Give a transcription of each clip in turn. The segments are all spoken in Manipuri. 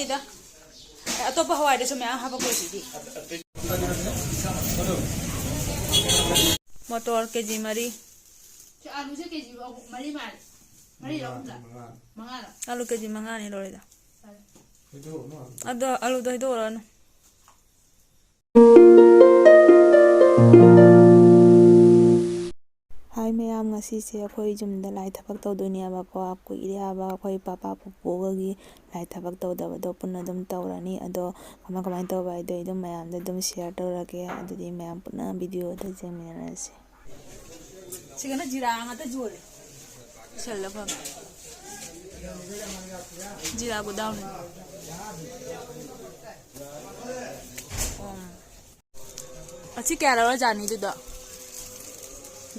ꯈꯛꯇꯅꯤꯗ ꯑꯇꯣꯞꯄ ꯍꯋꯥꯏꯗꯁꯨ ꯃꯌꯥꯝ ꯍꯥꯞꯄꯛꯄ ꯁꯤꯗꯤ ꯃꯣꯇꯣꯔ ꯀꯦꯖꯤ 4 ꯑꯂꯨꯁꯦ ꯀꯦꯖꯤ 4 ꯃꯥꯜꯂꯦ 4 ꯂꯧꯗ꯭ꯔꯥ 5 ꯑꯂꯨ ꯀꯦꯖꯤ 5ꯅꯤ ꯂꯣꯏꯔꯦꯗ ꯑꯗꯣ ꯑꯂꯨꯗꯣ ꯍꯩꯗꯣꯛꯎꯔꯅꯨ ꯍꯥꯏ ꯃꯌꯥꯝ ꯉꯁꯤꯁꯦ ꯑꯩꯈꯣꯏ ꯌꯨꯝꯗ ꯂꯥꯏ ꯊꯕꯛ ꯇꯧꯗꯣꯏꯅꯦꯕꯀꯣ ꯀꯨꯏꯔꯦ ꯍꯥꯏꯕ ꯑꯩꯈꯣꯏ ꯄꯄꯥ ꯄꯨꯄꯨꯒꯒꯤ ꯂꯥꯏ ꯊꯕꯛ ꯇꯧꯗꯕꯗꯣ ꯄꯨꯟꯅ ꯑꯗꯨꯝ ꯇꯧꯔꯅꯤ ꯑꯗꯣ ꯀꯃꯥꯏꯅ ꯇꯧꯕ ꯍꯥꯏꯗꯣ ꯑꯩ ꯑꯗꯨꯝ ꯃꯌꯥꯝꯗ ꯑꯗꯨꯝ ꯁꯤꯌꯔ ꯇꯧꯔꯒꯦ ꯑꯗꯨꯗꯤ ꯃꯌꯥꯝ ꯄꯨꯟꯅ ꯚꯤꯗꯤꯑꯣꯗ ꯌꯦꯡꯃꯤꯟꯅꯔꯁꯤ ꯁꯤꯒꯅ ꯖꯤꯔꯥ ꯉꯥꯛꯇ ꯖꯣꯜꯂꯦ ꯁꯜꯂ ꯐꯕ ꯖꯤꯔꯥ ꯒꯣꯗꯥꯎꯟ ꯑꯁꯤ ꯀꯌꯥ ꯂꯧꯔꯖꯥꯠꯅꯤ ꯑꯗꯨꯗꯣ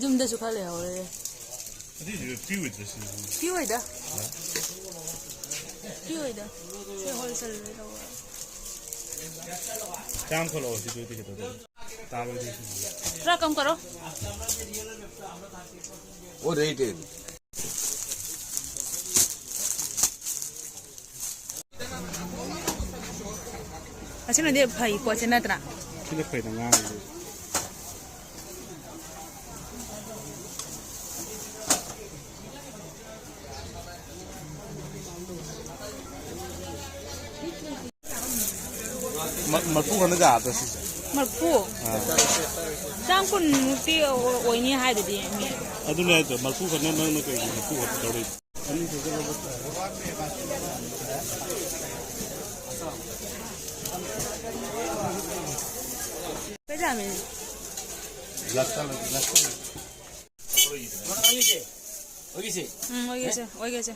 ꯌꯨꯝꯗꯁꯨ ꯈꯔ ꯂꯩꯍꯧꯔꯦ ꯄꯤꯑꯣꯏꯗ ꯄꯤꯑꯣꯏꯗ ꯁꯤ ꯍꯣꯜꯁꯦꯜ ꯂꯧꯔ काम खोलो सीधे दिखे तो तालो दे थोड़ा कम करो वो रेट है अच्छा ना दे भाई पहुंचे ना तरा किले पे ना मरफू खाने का आता है मरफू चांग कुन मुक्ति ओइनी हाय दे मी अदु ने तो मरफू खाने न कोई मरफू होता थोड़ी अन्नी से कैसा में लस्सा ओगे से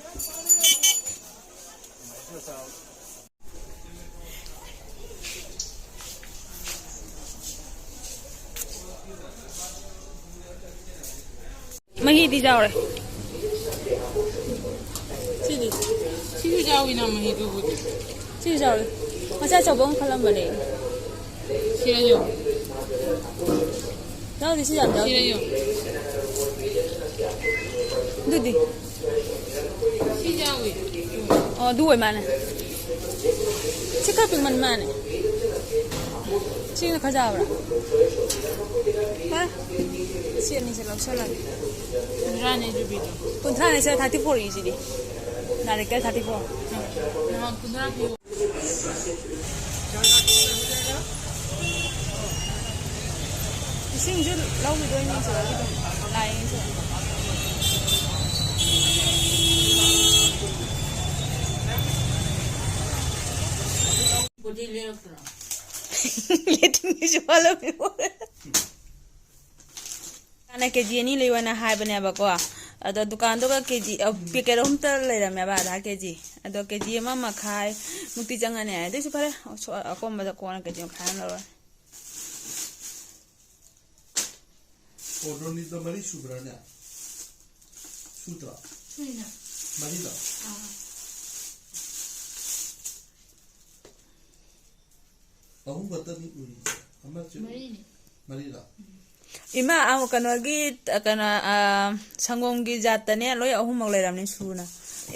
मही दी जाओ रे 시주 자오이나 뭐 이거 ची जाओ रे मचा चौबंग खलम बने 싫어요 जाओ दिस जाओ 싫어요 दुदी 시자오이 दुई माने चिका पिंग मन माने चिका खजावरा हाँ सियनी से लग चला 군라네 주비도 군트라네 से 34 이지디 나리kel 34 나 군라 피고 이싱 줄 라우미 도이니 저 라인 저 보디 레프라 लेटिंग जो वाला भी हो काना केजी नि लेवाना हाइबने बको अदो दुकान तो का केजी पैकेट हम त लेरमे बा आधा केजी अदो केजी मा मखाई मुक्ति जंगने देसु फरे अकोम बदा कोना केजी खान लरो ओडोनी तो मरी सुब्राने सूत्रा 수이나 मरीदा अहू बतनी उई अमर चु 머리니 मरीदा इमा आ कनोगी कना संगोम की जातने लोय अहुमक लेरामनि सुना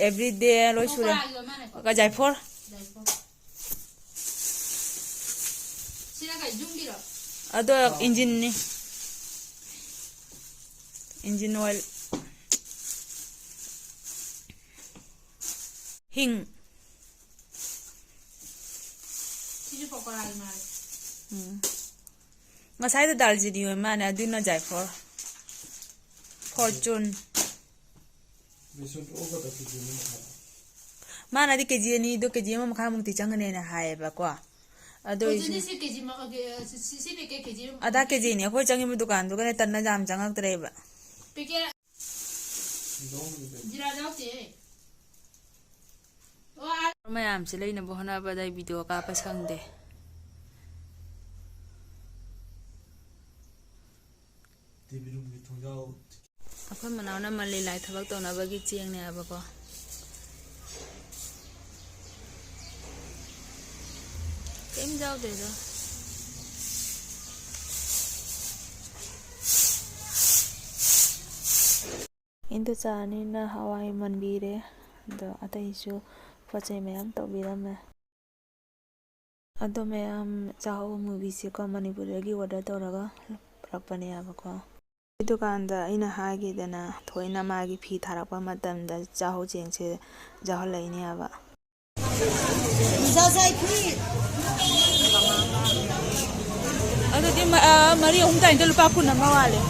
एवरी डे लोय सुरे का जायफोर 시라가 중기로 अदो इंजिन नि इंजिन ऑयल हिंग 시주 पकोराई मारे ngasai daljini oi mane aduna jaipor fortune बेसन तो ओगा दति जुनी mana di keji ni do keji ma makha mukti changane na hae ba kwa ado 어제니 시 케지 막게 시베게 케지 ada keji ni khoi changi mu dukan du kane tanna jam changak tre ba 베게 지라다오티 와 mayam se leina bo hana ba dai video ka pa sangde TV room की थोंजाओ akhoi manaw na mali lai thabak to na ba gi cheng ne aba ko kem jaw de do indu chani na hawai manbire do atai chu pachai mayam to birame ꯑꯗꯣ ꯃꯌꯥꯝ ꯆꯥꯍꯧꯕ ꯃꯨꯚꯤꯁꯦꯀꯣ ꯃꯅꯤꯄꯨꯔꯗꯒꯤ ꯑꯣꯔꯗꯔ ꯇꯧꯔꯒ ꯄꯨꯔꯛꯄꯅꯦꯕꯀꯣ ꯗꯨꯀꯥꯟꯗ ꯑꯩꯅ ꯍꯥꯏꯒꯤꯗꯅ ꯊꯣꯏꯅ ꯃꯥꯒꯤ ꯐꯤ ꯊꯥꯔꯛꯄ ꯃꯇꯝꯗ ꯆꯥꯍꯧ ꯆꯦꯡꯁꯦ ꯌꯥꯎꯍꯜꯂꯛꯏꯅꯦꯕ ꯑꯗꯨꯗꯤ ꯃꯔꯤ ꯑꯍꯨꯝ ꯇꯥꯏꯗ ꯂꯨꯄꯥ 10 ꯑꯃ ꯋꯥꯠꯂꯦ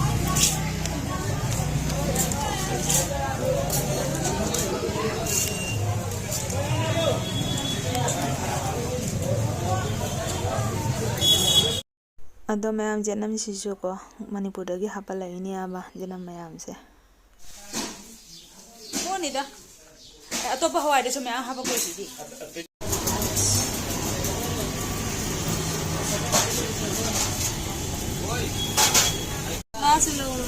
ꯑꯗꯣ ꯃꯌꯥꯝ ꯖꯦꯅꯝꯁꯤꯁꯨꯀꯣ ꯃꯅꯤꯄꯨꯔꯗꯒꯤ ꯍꯥꯞꯄꯜꯂꯛꯏꯅꯦꯕ ꯖꯦꯅꯝ ꯃꯌꯥꯝꯁꯦ ꯍꯣꯅꯤꯗ ꯑꯇꯣꯞꯄ ꯍꯋꯥꯏꯗꯁꯨ ꯃꯌꯥꯝ ꯍꯥꯞꯄꯛꯄꯁꯤꯗꯤ ꯉꯥꯁꯨ ꯂꯧꯔꯣ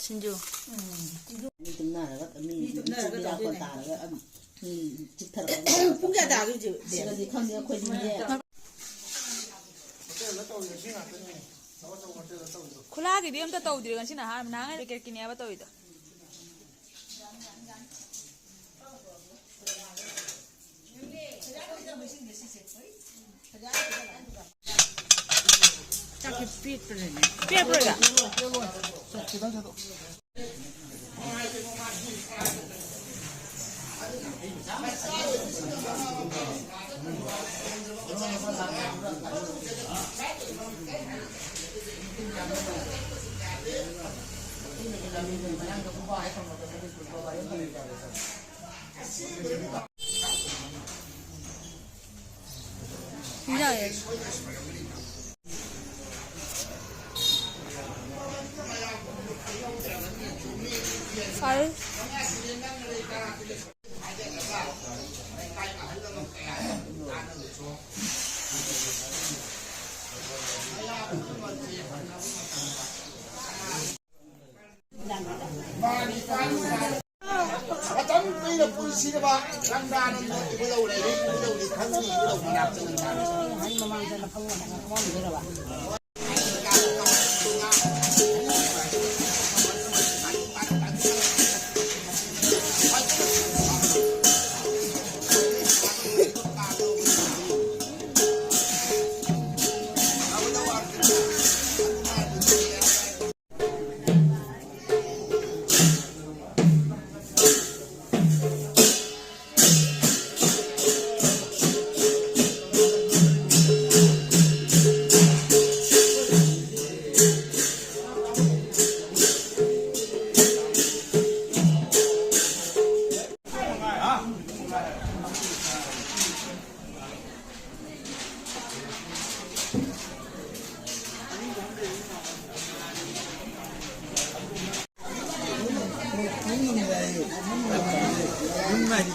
신주. ꯈꯨꯂꯥꯒꯤꯗꯤ ꯑꯝꯇ ꯇꯧꯗ꯭ꯔꯤ ꯉꯁꯤꯅ ꯑꯍꯥꯟꯕ ꯅꯍꯥꯟ ꯄꯦꯀꯦꯠꯀꯤꯅꯦꯕ ꯇꯧꯔꯤꯗꯣ ꯄꯦꯠꯄ꯭ꯔꯣꯏꯒ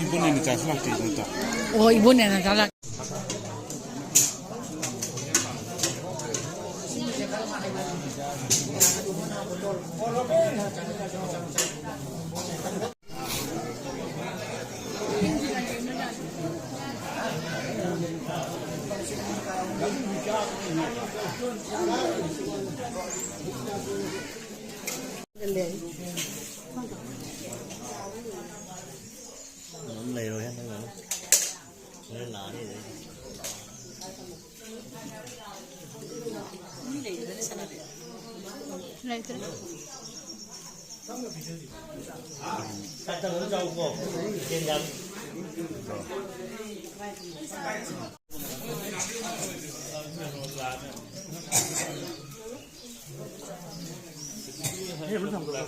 이번에는 자수락도 있다. 이번에는 잘라 này rồi anh rồi nên là đi cắt tao rau của trên dầm 해, 물상 그래.